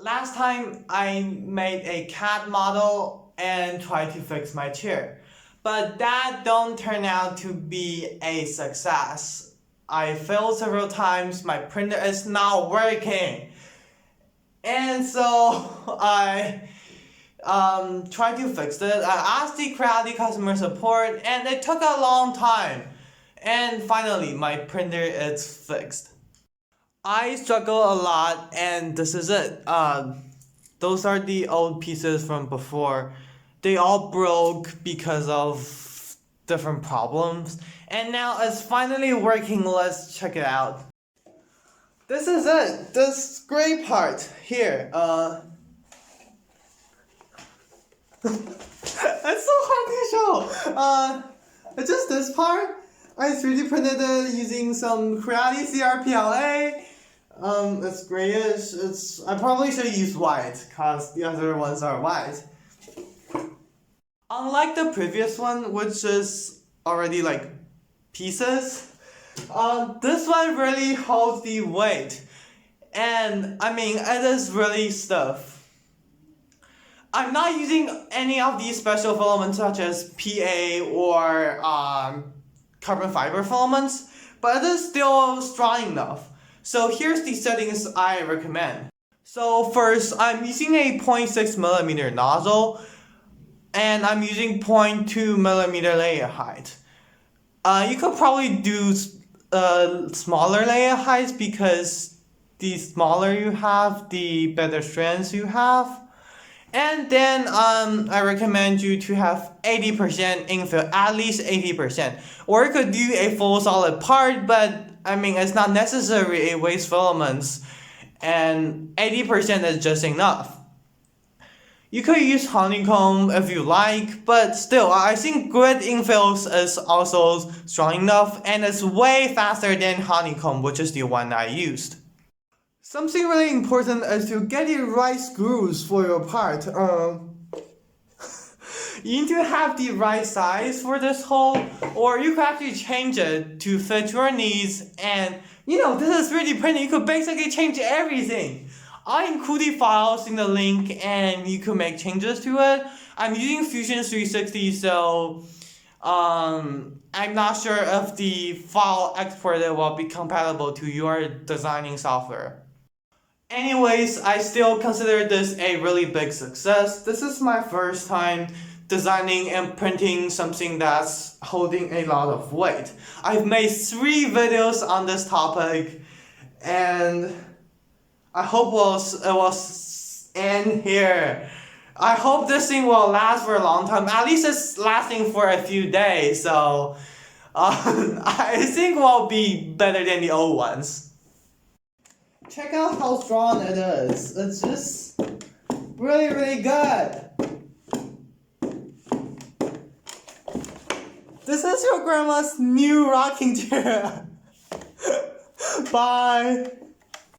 Last time I made a cat model and tried to fix my chair, but that don't turn out to be a success. I failed several times, my printer is not working. And so I tried to fix it. I asked the Creality customer support and it took a long time. And finally my printer is fixed. I struggle a lot and this is it. Those are the old pieces from before. They all broke because of different problems. And now it's finally working. Let's check it out. This is it. This gray part here. It's so hard to show. It's just this part. I 3D printed it using some Creality CRPLA. It's grayish. I probably should use white because the other ones are white. Unlike the previous one, which is already like pieces, this one really holds the weight. And I mean, it is really stiff. I'm not using any of these special filaments such as PA or carbon fiber filaments, but it is still strong enough. So here's the settings I recommend. So first, I'm using a 0.6mm nozzle, and I'm using 0.2mm layer height. You could probably do smaller layer heights because the smaller you have, the better strands you have. And then I recommend you to have 80% infill, at least 80%. Or you could do a full solid part, but I mean it's not necessary, it wastes filaments. And 80% is just enough. You could use honeycomb if you like, but still I think grid infills is also strong enough and it's way faster than honeycomb, which is the one I used. Something really important is to get the right screws for your part. You need to have the right size for this hole, or you could actually change it to fit your needs. And this is 3D printing, you could basically change everything. I'll include the files in the link and you could make changes to it. I'm using Fusion 360, so I'm not sure if the file exported will be compatible to your designing software. Anyways, I still consider this a really big success. This is my first time designing and printing something that's holding a lot of weight. I've made 3 videos on this topic and I hope it will end here. I hope this thing will last for a long time. At least it's lasting for a few days, so I think it will be better than the old ones. Check out how strong it is. It's just really, really good. This is your grandma's new rocking chair. Bye.